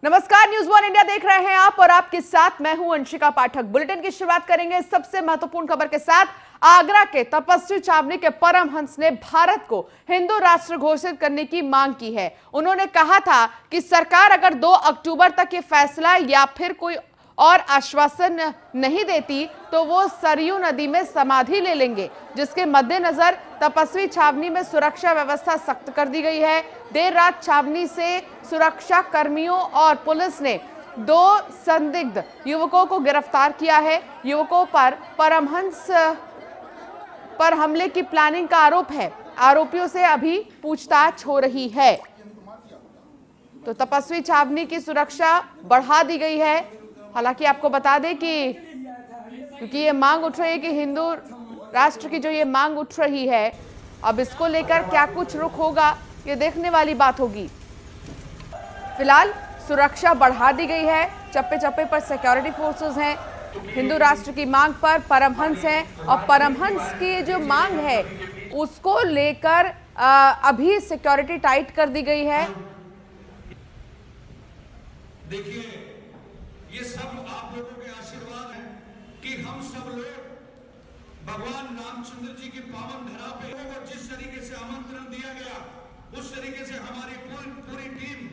नमस्कार, news one India देख रहे हैं आप और आपके साथ मैं हूं अंशिका पाठक। बुलेटिन की शुरुआत करेंगे सबसे महत्वपूर्ण खबर के साथ। आगरा के तपस्वी छावनी के परमहंस ने भारत को हिंदू राष्ट्र घोषित करने की मांग की है। उन्होंने कहा था कि सरकार अगर 2 अक्टूबर तक ये फैसला या फिर कोई और आश्वासन नहीं देती तो वो सरयू नदी में समाधि ले लेंगे, जिसके मद्देनजर तपस्वी छावनी में सुरक्षा व्यवस्था सख्त कर दी गई है। देर रात छावनी से सुरक्षा कर्मियों और पुलिस ने 2 संदिग्ध युवकों को गिरफ्तार किया है। युवकों पर परमहंस पर हमले की प्लानिंग का आरोप है। आरोपियों से अभी पूछताछ हो रही है। तो तपस्वी छावनी की सुरक्षा बढ़ा दी गई है। हालांकि आपको बता दें कि क्योंकि ये मांग उठ रही है कि हिंदू राष्ट्र की जो ये मांग उठ रही है, अब इसको लेकर क्या कुछ रुख होगा ये देखने वाली बात होगी। फिलहाल सुरक्षा बढ़ा दी गई है। चप्पे चप्पे पर सिक्योरिटी फोर्सेस हैं। हिंदू राष्ट्र की मांग पर परमहंस हैं और परमहंस की जो मांग है उसको लेकर अभी सिक्योरिटी टाइट कर दी गई है। देखिए, ये सब आप लोगों के आशीर्वाद हैं कि हम सब लोग भगवान रामचंद्र जी की पावन धरा पे को जिस तरीके से आमंत्रण दिया गया उस तरीके से हमारी पूरी टीम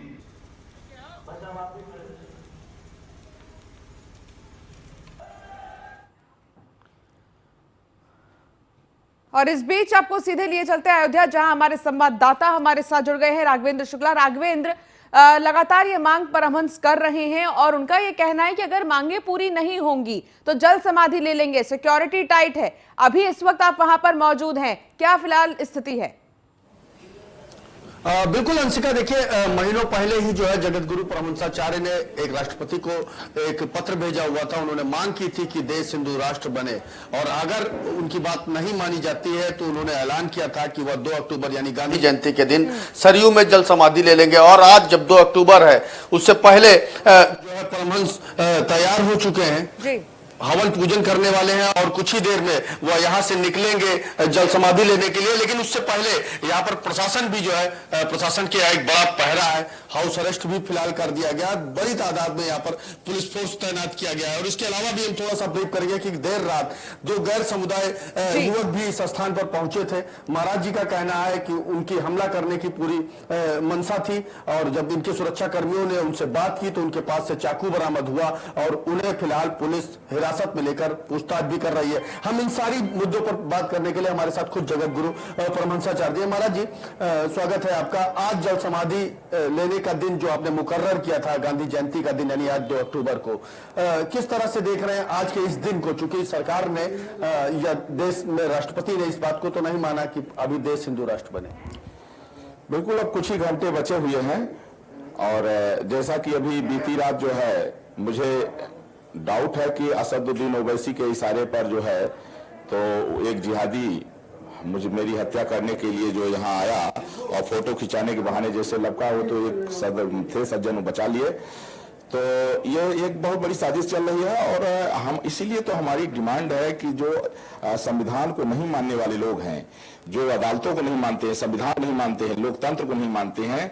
और इस बीच आपको सीधे लिए चलते हैं अयोध्या, जहां हमारे संवाददाता हमारे साथ जुड़ गए हैं, राघवेंद्र शुक्ला। राघवेंद्र, लगातार ये मांग परमहंस कर रहे हैं और उनका ये कहना है कि अगर मांगे पूरी नहीं होंगी तो जल समाधि ले लेंगे। सिक्योरिटी टाइट है। अभी इस वक्त आप वहां पर मौजूद हैं, क्या फिलहाल स्थिति है? बिल्कुल अंशिका, देखिए महीनों पहले ही जो है जगत गुरु परमहंसाचार्य ने एक राष्ट्रपति को एक पत्र भेजा हुआ था। उन्होंने मांग की थी कि देश हिंदू राष्ट्र बने और अगर उनकी बात नहीं मानी जाती है तो उन्होंने ऐलान किया था कि वह 2 अक्टूबर यानी गांधी जयंती के दिन सरयू में जल समाधि ले लेंगे। और आज जब 2 अक्टूबर है, उससे पहले जो है परमहंस तैयार हो चुके हैं जी। हवन पूजन करने वाले हैं और कुछ ही देर में वह यहां से निकलेंगे जल समाधि लेने के लिए। लेकिन उससे पहले यहां पर प्रशासन भी जो है, प्रशासन के एक बड़ा पहरा है। हाउस अरेस्ट भी फिलहाल कर दिया गया। बड़ी तादाद में यहां पर पुलिस फोर्स तैनात किया गया है। और इसके अलावा भी हम थोड़ा सा ब्रीफ करेंगे कि देर रात 2 गैर समुदाय युवक भी इस स्थान पर पहुंचे थे। महाराज जी का कहना है कि उनकी हमला करने की पूरी मंशा थी और जब इनके सुरक्षा कर्मियों ने उनसे बात की तो उनके पास से चाकू बरामद हुआ और उन्हें फिलहाल पुलिस हिरासत में लेकर पूछताछ भी कर रही है। हम इन सारी मुद्दों पर बात करने के लिए हमारे साथ खुद जगत गुरु परमहंसाचार्य जी। महाराज जी, स्वागत है आपका। आज जल समाधि लेने का दिन जो आपने मुकर्रर किया था गांधी जयंती का दिन यानी आज 2 अक्टूबर को, किस तरह से देख रहे हैं आज के इस दिन को? चूंकि सरकार ने या देश में राष्ट्रपति ने इस बात को तो नहीं माना कि अभी देश हिंदू राष्ट्र बने। बिल्कुल, अब कुछ ही घंटे बचे हुए हैं और जैसा कि अभी बीती रात जो है मुझे डाउट है कि असदुद्दीन ओवैसी के इशारे पर जो है तो एक जिहादी मेरी हत्या करने के लिए जो यहाँ आया और फोटो खिंचाने के बहाने जैसे लपका हो तो एक सज्जन बचा लिए। तो ये एक बहुत बड़ी साजिश चल रही है और हम इसीलिए तो हमारी डिमांड है कि जो संविधान को नहीं मानने वाले लोग हैं, जो अदालतों को नहीं मानते हैं, संविधान नहीं मानते हैं, लोकतंत्र को नहीं मानते हैं,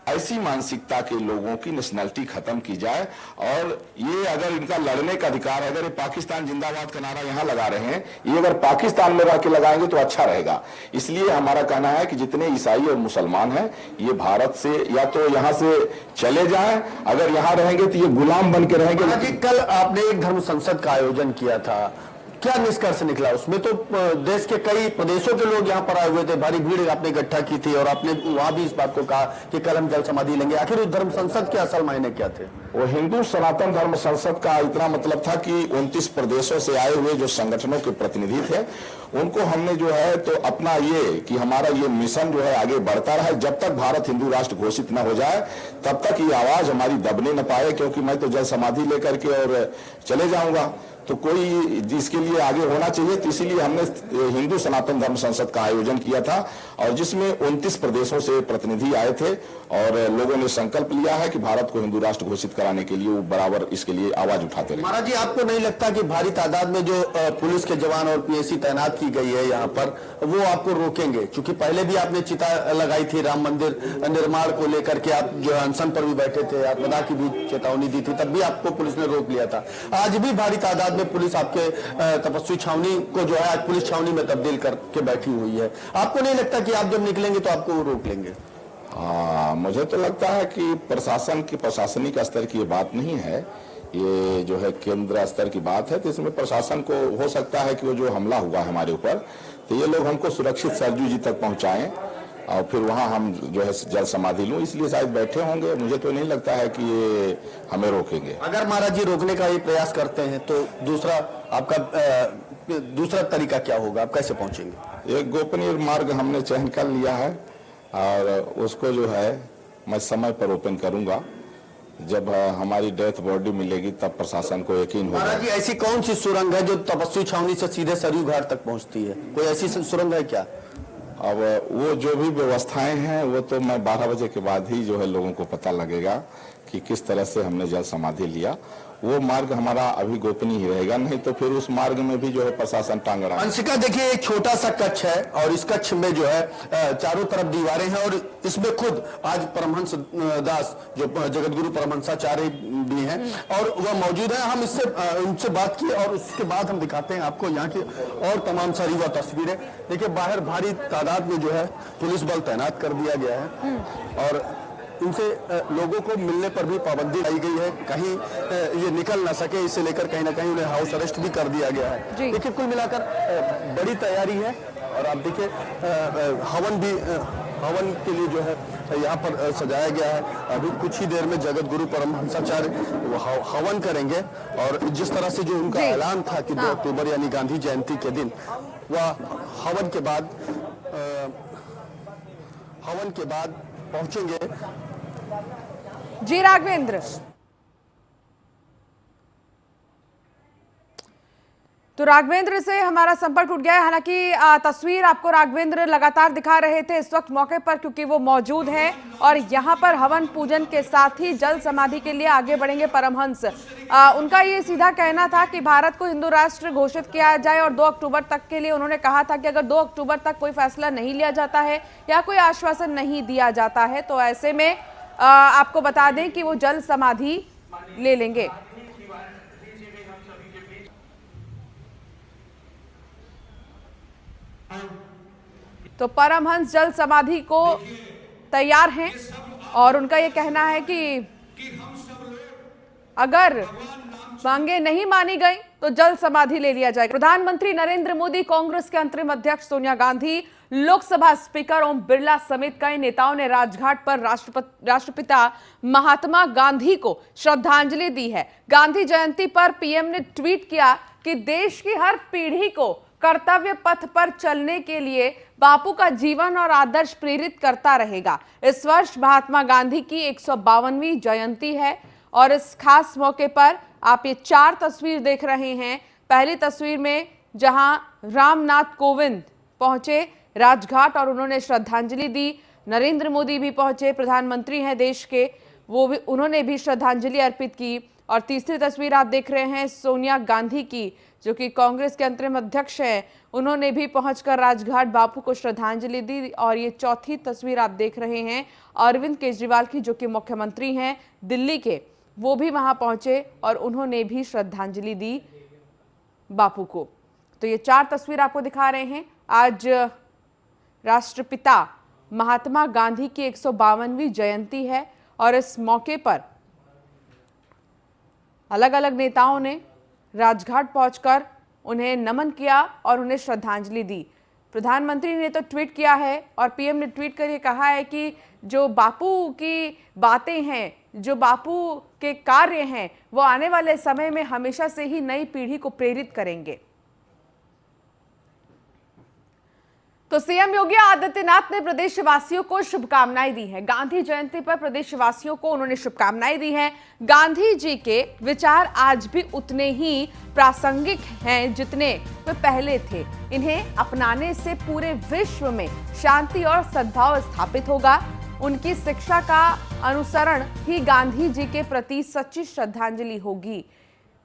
ऐसी मानसिकता के लोगों की नेशनलिटी खत्म की जाए। और ये अगर इनका लड़ने का अधिकार है, अगर ये पाकिस्तान जिंदाबाद का नारा यहाँ लगा रहे हैं, ये अगर पाकिस्तान में रह के लगाएंगे तो अच्छा रहेगा। इसलिए हमारा कहना है कि जितने ईसाई और मुसलमान हैं ये भारत से या तो यहाँ से चले जाएं, अगर यहाँ रहेंगे तो ये गुलाम बन के रहेंगे। कल आपने एक धर्म संसद का आयोजन किया था, क्या निष्कर्ष निकला उसमें? तो देश के कई प्रदेशों के लोग यहाँ पर आए हुए थे, भारी भीड़ आपने इकट्ठा की थी और आपने वहां भी इस बात को कहा कि कल हम जल समाधि लेंगे। आखिर उस धर्म संसद के असल मायने क्या थे? वो हिंदू सनातन धर्म संसद का इतना मतलब था कि 29 प्रदेशों से आए हुए जो संगठनों के प्रतिनिधि थे उनको हमने जो है तो अपना ये कि हमारा ये मिशन जो है आगे बढ़ता रहे। जब तक भारत हिंदू राष्ट्र घोषित न हो जाए तब तक ये आवाज हमारी दबने न पाए, क्योंकि मैं तो जल समाधि लेकर के और चले जाऊंगा तो कोई जिसके लिए आगे होना चाहिए। तो इसीलिए हमने हिंदू सनातन धर्म संसद का आयोजन किया था और जिसमें 29 प्रदेशों से प्रतिनिधि आए थे और लोगों ने संकल्प लिया है कि भारत को हिंदू राष्ट्र घोषित कराने के लिए वो बराबर इसके लिए आवाज उठाते रहे। महाराज जी, आपको नहीं लगता कि भारी तादाद में जो पुलिस के जवान और पीएसी तैनात की गई है यहाँ पर, वो आपको रोकेंगे? क्योंकि पहले भी आपने चिता लगाई थी राम मंदिर निर्माण को लेकर के, आप जो अनशन पर भी बैठे थे, आत्मदाह की भी चेतावनी दी थी, तब भी आपको पुलिस ने रोक लिया था। आज भी भारी तादाद में पुलिस आपके तपस्वी छावनी को जो है आज पुलिस छावनी में तब्दील करके बैठी हुई है। आपको नहीं लगता कि आप जब निकलेंगे तो आपको वो रोक लेंगे? मुझे तो लगता है कि प्रशासन की प्रशासनिक स्तर की ये बात नहीं है, ये जो है केंद्र स्तर की बात है। तो इसमें प्रशासन को हो सकता है कि वो जो हमला हुआ है हमारे ऊपर, तो ये लोग हमको सुरक्षित सरजू जी तक पहुंचाएं और फिर वहां हम जो है जल समाधि लूं, इसलिए शायद बैठे होंगे। मुझे तो नहीं लगता है कि ये हमें रोकेंगे। अगर महाराज जी रोकने का ये प्रयास करते हैं तो दूसरा तरीका क्या होगा? आप कैसे पहुंचेंगे? एक गोपनीय मार्ग हमने चयन कर लिया है और उसको जो है मैं समय पर ओपन करूंगा। जब हमारी डेथ बॉडी मिलेगी तब प्रशासन को यकीन होगा। महाराज जी, ऐसी कौन सी सुरंग है जो तपस्वी छावनी से सीधे सरयू घाट तक पहुंचती है? कोई ऐसी सुरंग है क्या? अब वो जो भी व्यवस्थाएं हैं वो तो मैं 12 बजे के बाद ही जो है लोगों को पता लगेगा कि किस तरह से हमने जल समाधि लिया। वो मार्ग हमारा अभी गोपनीय ही रहेगा, नहीं तो फिर उस मार्ग में भी जो है प्रशासन टांग रहा है। अंशिका, देखिए एक छोटा सा कक्ष है और इस कक्ष में जो है चारों तरफ दीवारें हैं और इसमें खुद आज परमहंस दास जो जगत गुरु परमहंसाचार्य भी हैं और वह मौजूद है। हम उनसे बात किए और उसके बाद हम दिखाते हैं आपको यहाँ की और तमाम सारी वह तस्वीरें। देखिए बाहर भारी तादाद में जो है पुलिस बल तैनात कर दिया गया है और इनसे लोगों को मिलने पर भी पाबंदी लाई गई है, कहीं ये निकल ना सके, इसे लेकर कहीं ना कहीं उन्हें हाउस अरेस्ट भी कर दिया गया है। देखिए कुल मिलाकर बड़ी तैयारी है और आप देखिए हवन के लिए जो है यहाँ पर सजाया गया है। अभी कुछ ही देर में जगत गुरु परमहंसाचार्य हवन करेंगे और जिस तरह से जो उनका ऐलान था कि 2 अक्टूबर यानी गांधी जयंती के दिन वह हवन के बाद पहुंचेंगे। जी राघवेंद्र, तो राघवेंद्र से हमारा संपर्क टूट गया है। हालांकि तस्वीर आपको राघवेंद्र लगातार दिखा रहे थे इस वक्त मौके पर, क्योंकि वो मौजूद हैं और यहाँ पर हवन पूजन के साथ ही जल समाधि के लिए आगे बढ़ेंगे परमहंस। उनका ये सीधा कहना था कि भारत को हिंदू राष्ट्र घोषित किया जाए और 2 अक्टूबर तक के लिए उन्होंने कहा था कि अगर 2 अक्टूबर तक कोई फैसला नहीं लिया जाता है या कोई आश्वासन नहीं दिया जाता है तो ऐसे में आपको बता दें कि वो जल समाधि ले लेंगे। तो परमहंस जल समाधि को तैयार हैं और उनका ये कहना है कि अगर मांगे नहीं मानी गई तो जल समाधि ले लिया जाएगा। प्रधानमंत्री नरेंद्र मोदी, कांग्रेस के अंतरिम अध्यक्ष सोनिया गांधी, लोकसभा स्पीकर ओम बिरला समेत कई नेताओं ने राजघाट पर राष्ट्रपिता महात्मा गांधी को श्रद्धांजलि दी है। गांधी जयंती पर पीएम ने ट्वीट किया कि देश की हर पीढ़ी को कर्तव्य पथ पर चलने के लिए बापू का जीवन और आदर्श प्रेरित करता रहेगा। इस वर्ष महात्मा गांधी की 152वीं जयंती है और इस खास मौके पर आप ये 4 तस्वीर देख रहे हैं। पहली तस्वीर में जहां रामनाथ कोविंद पहुंचे राजघाट और उन्होंने श्रद्धांजलि दी। नरेंद्र मोदी भी पहुंचे, प्रधानमंत्री हैं देश के, उन्होंने भी श्रद्धांजलि अर्पित की। और तीसरी तस्वीर आप देख रहे हैं सोनिया गांधी की, जो कि कांग्रेस के अंतरिम अध्यक्ष हैं, उन्होंने भी पहुंचकर राजघाट बापू को श्रद्धांजलि दी। और ये चौथी तस्वीर आप देख रहे हैं अरविंद केजरीवाल की, जो कि मुख्यमंत्री हैं दिल्ली के, वो भी वहां पहुंचे और उन्होंने भी श्रद्धांजलि दी बापू को। तो ये 4 तस्वीर आपको दिखा रहे हैं। आज राष्ट्रपिता महात्मा गांधी की 152वीं जयंती है और इस मौके पर अलग अलग नेताओं ने राजघाट पहुंचकर उन्हें नमन किया और उन्हें श्रद्धांजलि दी। प्रधानमंत्री ने तो ट्वीट किया है और पीएम ने ट्वीट करके कहा है कि जो बापू की बातें हैं, जो बापू के कार्य हैं, वो आने वाले समय में हमेशा से ही नई पीढ़ी को प्रेरित करेंगे। तो सीएम योगी आदित्यनाथ ने प्रदेशवासियों को शुभकामनाएं दी हैं। गांधी जयंती पर प्रदेशवासियों को उन्होंने शुभकामनाएं दी हैं। गांधी जी के विचार आज भी उतने ही प्रासंगिक हैं जितने वे पहले थे। इन्हें अपनाने से पूरे विश्व में शांति और सद्भाव स्थापित होगा। उनकी शिक्षा का अनुसरण ही गांधी जी के प्रति सच्ची श्रद्धांजलि होगी।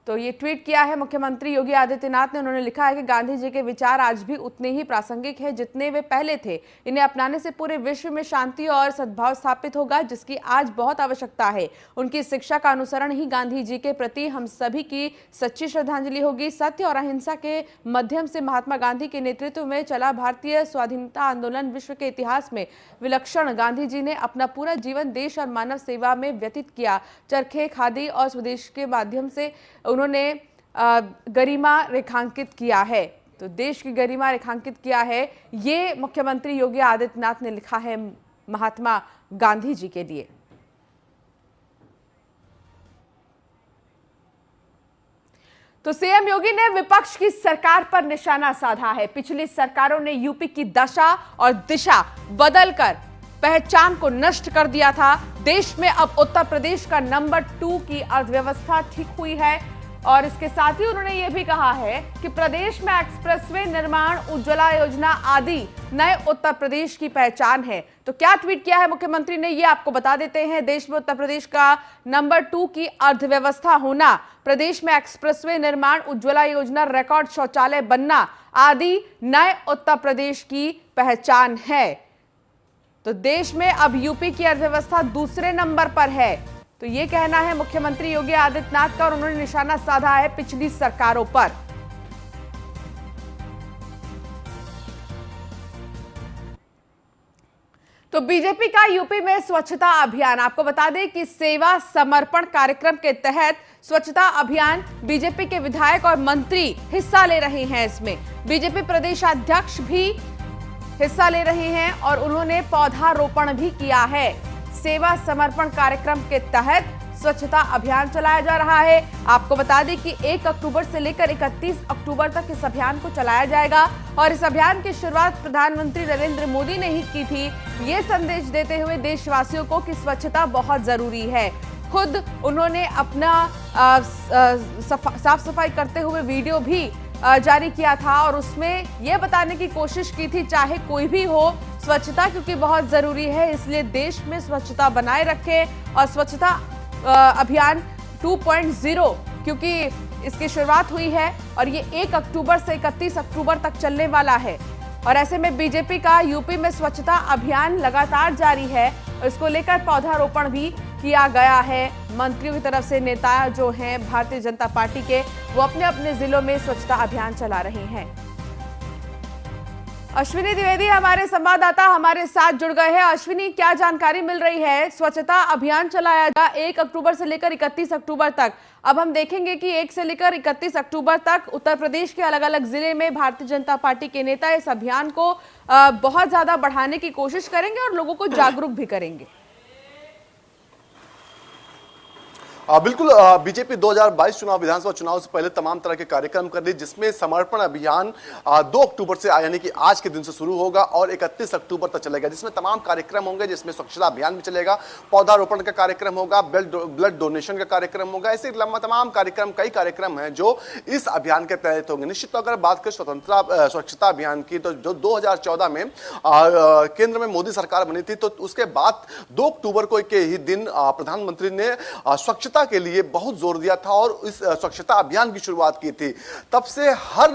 तो ये ट्वीट किया है मुख्यमंत्री योगी आदित्यनाथ ने। उन्होंने लिखा है कि गांधी जी के विचार आज भी उतने ही प्रासंगिक हैं जितने वे पहले थे। इन्हें अपनाने से पूरे विश्व में शांति और सद्भाव स्थापित होगा, जिसकी आज बहुत आवश्यकता है। उनकी शिक्षा का अनुसरण ही गांधी जी के प्रति हम सभी की सच्ची श्रद्धांजलि होगी। सत्य और अहिंसा के माध्यम से महात्मा गांधी के नेतृत्व में चला भारतीय स्वाधीनता आंदोलन विश्व के इतिहास में विलक्षण। गांधी जी ने अपना पूरा जीवन देश और मानव सेवा में व्यतीत किया। चरखे, खादी और स्वदेश के माध्यम से उन्होंने गरिमा रेखांकित किया है। तो देश की गरिमा रेखांकित किया है, ये मुख्यमंत्री योगी आदित्यनाथ ने लिखा है महात्मा गांधी जी के लिए। तो सीएम योगी ने विपक्ष की सरकार पर निशाना साधा है। पिछली सरकारों ने यूपी की दशा और दिशा बदलकर पहचान को नष्ट कर दिया था। देश में अब उत्तर प्रदेश का नंबर 2 की अर्थव्यवस्था ठीक हुई है। और इसके साथ ही उन्होंने ये भी कहा है कि प्रदेश में एक्सप्रेसवे निर्माण, उज्ज्वला योजना आदि नए उत्तर प्रदेश की पहचान है। तो क्या ट्वीट किया है मुख्यमंत्री ने, ये आपको बता देते हैं। देश में उत्तर प्रदेश का नंबर 2 की अर्थव्यवस्था होना, प्रदेश में एक्सप्रेसवे निर्माण, उज्ज्वला योजना, रिकॉर्ड शौचालय बनना आदि नए उत्तर प्रदेश की पहचान है। तो देश में अब यूपी की अर्थव्यवस्था दूसरे नंबर पर है। तो ये कहना है मुख्यमंत्री योगी आदित्यनाथ का और उन्होंने निशाना साधा है पिछली सरकारों पर। तो बीजेपी का यूपी में स्वच्छता अभियान, आपको बता दें कि सेवा समर्पण कार्यक्रम के तहत स्वच्छता अभियान, बीजेपी के विधायक और मंत्री हिस्सा ले रहे हैं। इसमें बीजेपी प्रदेशाध्यक्ष भी हिस्सा ले रहे हैं और उन्होंने पौधारोपण भी किया है। सेवा समर्पण कार्यक्रम के तहत स्वच्छता अभियान चलाया जा रहा है। आपको बता दें कि 1 अक्टूबर से लेकर 31 अक्टूबर तक इस अभियान को चलाया जाएगा और इस अभियान की शुरुआत प्रधानमंत्री नरेंद्र मोदी ने ही की थी, ये संदेश देते हुए देशवासियों को कि स्वच्छता बहुत जरूरी है। खुद उन्होंने अपना साफ सफाई करते हुए वीडियो भी जारी किया था और उसमें यह बताने की कोशिश की थी, चाहे कोई भी हो, स्वच्छता क्योंकि बहुत जरूरी है, इसलिए देश में स्वच्छता बनाए रखें। और स्वच्छता अभियान 2.0 क्योंकि इसकी शुरुआत हुई है और ये 1 अक्टूबर से 31 अक्टूबर तक चलने वाला है। और ऐसे में बीजेपी का यूपी में स्वच्छता अभियान लगातार जारी है और इसको लेकर पौधारोपण भी किया गया है। मंत्रियों की तरफ से नेता जो हैं भारतीय जनता पार्टी के, वो अपने अपने जिलों में स्वच्छता अभियान चला रहे हैं। अश्विनी द्विवेदी हमारे संवाददाता हमारे साथ जुड़ गए हैं। अश्विनी, क्या जानकारी मिल रही है? स्वच्छता अभियान चलाया जा 1 अक्टूबर से लेकर 31 अक्टूबर तक। अब हम देखेंगे कि 1 से लेकर 31 अक्टूबर तक उत्तर प्रदेश के अलग अलग जिले में भारतीय जनता पार्टी के नेता इस अभियान को बहुत ज्यादा बढ़ाने की कोशिश करेंगे और लोगों को जागरूक भी करेंगे। बिल्कुल, बीजेपी 2022 चुनाव, विधानसभा चुनाव से पहले तमाम तरह के कार्यक्रम कर रही, जिसमें समर्पण अभियान 2 अक्टूबर से यानी कि आज के दिन से शुरू होगा और 31 अक्टूबर तक चलेगा, जिसमें तमाम कार्यक्रम होंगे, जिसमें स्वच्छता अभियान भी चलेगा, पौधारोपण का कार्यक्रम होगा, ब्लड डोनेशन का कार्यक्रम होगा। ऐसे तमाम कार्यक्रम, कई कार्यक्रम हैं जो इस अभियान के तहत होंगे। निश्चित अगर बात करें स्वच्छता अभियान की, तो जो 2014 में केंद्र में मोदी सरकार बनी थी, तो उसके बाद 2 अक्टूबर को के ही दिन प्रधानमंत्री ने स्वच्छता के लिए बहुत जोर दिया था और इस स्वच्छता अभियान की शुरुआत की थी। तब से हर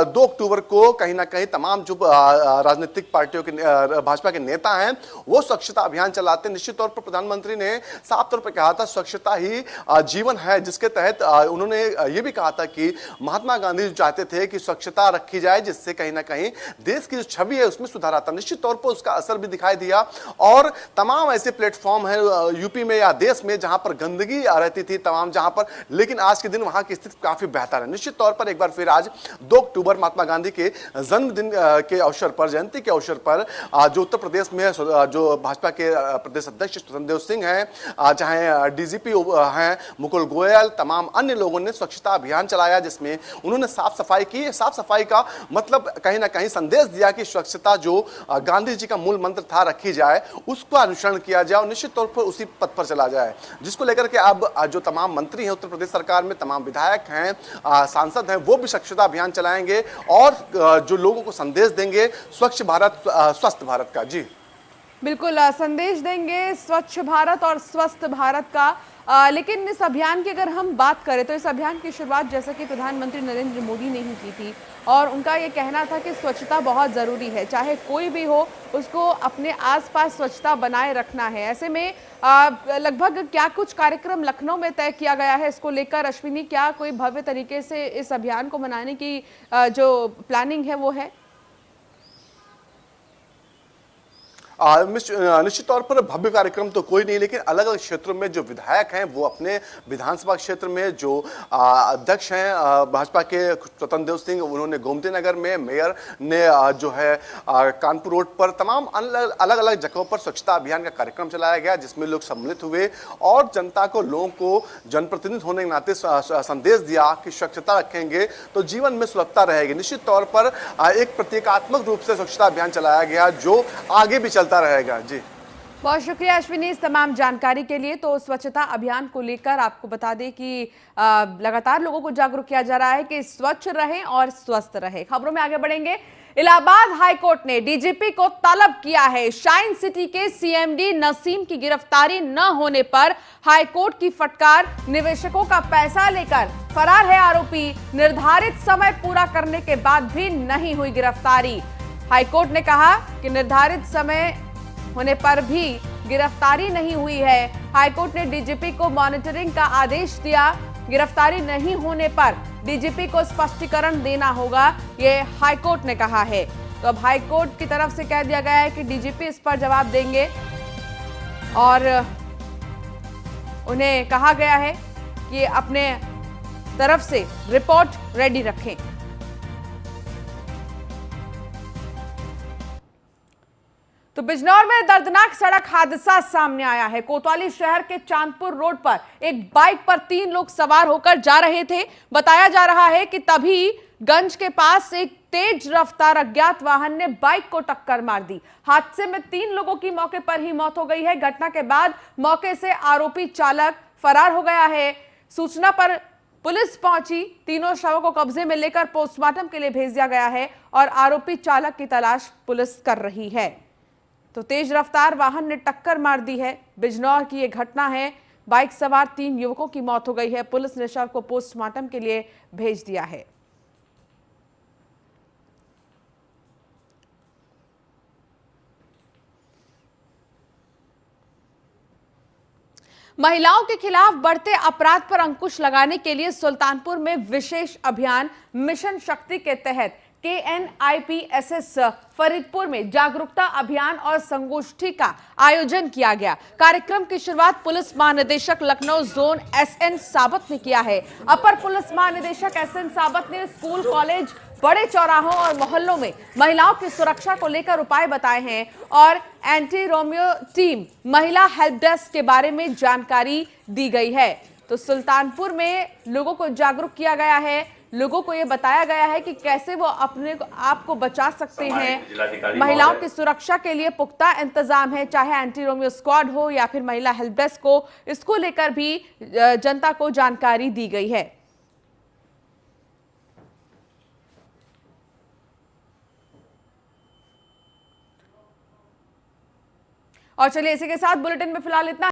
2 अक्टूबर को कहीं ना कहीं तमाम जो राजनीतिक पार्टियों के, भाजपा के नेता हैं, वो स्वच्छता अभियान चलाते हैं। निश्चित तौर पर प्रधानमंत्री ने साफ तौर पर कहा था स्वच्छता ही जीवन है, जिसके तहत उन्होंने ये भी कहा था कि महात्मा गांधी चाहते थे कि स्वच्छता रखी जाए, जिससे कहीं ना कहीं देश की जो छवि है उसमें सुधार आता। निश्चित तौर पर उसका असर भी दिखाई दिया और तमाम ऐसे प्लेटफॉर्म है यूपी में या देश में जहां पर गंदगी रहती थी तमाम, जहां पर, लेकिन आज के दिन वहां की स्थिति काफी बेहतर है। निश्चित तौर पर एक बार फिर आज 2 अक्टूबर महात्मा गांधी के जन्मदिन के अवसर पर, जयंती के अवसर पर, जो उत्तर प्रदेश में जो भाजपा के प्रदेश अध्यक्ष स्वतंत्र सिंह हैं, चाहे डीजीपी हैं मुकुल गोयल, तमाम अन्य लोगों ने स्वच्छता अभियान चलाया, जिसमें उन्होंने साफ सफाई की। साफ सफाई का मतलब कहीं ना कहीं संदेश दिया कि स्वच्छता जो गांधी जी का मूल मंत्र था रखी जाए, उसका अनुसरण किया जाए और निश्चित तौर पर उसी पथ पर चला जाए, जिसको लेकर के अब जो तमाम मंत्री हैं उत्तर प्रदेश सरकार में, तमाम विधायक हैं, सांसद हैं, वो भी स्वच्छता अभियान चलाएंगे और जो लोगों को संदेश देंगे स्वच्छ भारत स्वस्थ भारत का। जी बिल्कुल संदेश देंगे स्वच्छ भारत और स्वस्थ भारत का। लेकिन इस अभियान की अगर हम बात करें तो इस अभियान की शुरुआत जैसा कि प्रधानमंत्री नरेंद्र मोदी ने ही की थी और उनका ये कहना था कि स्वच्छता बहुत ज़रूरी है, चाहे कोई भी हो उसको अपने आसपास स्वच्छता बनाए रखना है। ऐसे में लगभग क्या कुछ कार्यक्रम लखनऊ में तय किया गया है इसको लेकर अश्विनी, क्या कोई भव्य तरीके से इस अभियान को मनाने की जो प्लानिंग है वो है? निश्चित तौर पर भव्य कार्यक्रम तो कोई नहीं, लेकिन अलग अलग क्षेत्रों में जो विधायक हैं वो अपने विधानसभा क्षेत्र में, जो अध्यक्ष हैं भाजपा के स्वतंत्र देव सिंह, उन्होंने गोमती नगर में, मेयर ने जो है कानपुर रोड पर, तमाम अलग अलग जगहों पर स्वच्छता अभियान का कार्यक्रम चलाया गया जिसमें लोग सम्मिलित हुए और जनता को, लोगों को जनप्रतिनिधि होने के नाते संदेश दिया कि स्वच्छता रखेंगे तो जीवन में सुलभता रहेगी। निश्चित तौर पर एक प्रतीकात्मक रूप से स्वच्छता अभियान चलाया गया जो आगे भी चलता रहेगा। जी, बहुत शुक्रिया अश्विनी इस तमाम जानकारी के लिए। तो स्वच्छता अभियान को लेकर आपको बता दें कि लगातार लोगों को जागरूक किया जा रहा है कि स्वच्छ रहें और स्वस्थ रहें। खबरों में आगे बढ़ेंगे। इलाहाबाद हाईकोर्ट ने डीजीपी को तलब किया है। शाइन सिटी के सीएमडी नसीम की गिरफ्तारी न होने पर हाईकोर्ट की फटकार। निवेशकों का पैसा लेकर फरार है आरोपी। निर्धारित समय पूरा करने के बाद भी नहीं हुई गिरफ्तारी। हाईकोर्ट ने कहा कि निर्धारित समय होने पर भी गिरफ्तारी नहीं हुई है। हाईकोर्ट ने डीजीपी को मॉनिटरिंग का आदेश दिया। गिरफ्तारी नहीं होने पर डीजीपी को स्पष्टीकरण देना होगा, ये हाईकोर्ट ने कहा है। तो अब हाईकोर्ट की तरफ से कह दिया गया है कि डीजीपी इस पर जवाब देंगे और उन्हें कहा गया है कि अपने तरफ से रिपोर्ट रेडी रखें। तो बिजनौर में दर्दनाक सड़क हादसा सामने आया है। कोतवाली शहर के चांदपुर रोड पर एक बाइक पर 3 लोग सवार होकर जा रहे थे। बताया जा रहा है कि तभी गंज के पास एक तेज रफ्तार अज्ञात वाहन ने बाइक को टक्कर मार दी। हादसे में 3 लोगों की मौके पर ही मौत हो गई है। घटना के बाद मौके से आरोपी चालक फरार हो गया है। सूचना पर पुलिस पहुंची, तीनों शवों को कब्जे में लेकर पोस्टमार्टम के लिए भेज दिया गया है और आरोपी चालक की तलाश पुलिस कर रही है। तो तेज रफ्तार वाहन ने टक्कर मार दी है। बिजनौर की यह घटना है। बाइक सवार 3 युवकों की मौत हो गई है। पुलिस ने शव को पोस्टमार्टम के लिए भेज दिया है। महिलाओं के खिलाफ बढ़ते अपराध पर अंकुश लगाने के लिए सुल्तानपुर में विशेष अभियान मिशन शक्ति के तहत KNIPSS फरीदपुर में जागरूकता अभियान और संगोष्ठी का आयोजन किया गया। कार्यक्रम की शुरुआत पुलिस महानिदेशक लखनऊ जोन SN साबत ने किया है। अपर पुलिस महानिदेशक SN साबत ने स्कूल, कॉलेज, बड़े चौराहों और मोहल्लों में महिलाओं की सुरक्षा को लेकर उपाय बताए हैं और एंटी रोमियो टीम, महिला हेल्प डेस्क के बारे में जानकारी दी गई है। तो सुल्तानपुर में लोगों को जागरूक किया गया है। लोगों को यह बताया गया है कि कैसे वो अपने आप को बचा सकते हैं। महिलाओं की सुरक्षा के लिए पुख्ता इंतजाम है, चाहे एंटी रोमियो स्क्वाड हो या फिर महिला हेल्प डेस्क हो। इसको लेकर भी जनता को जानकारी दी गई है। और चलिए इसी के साथ बुलेटिन में फिलहाल इतना।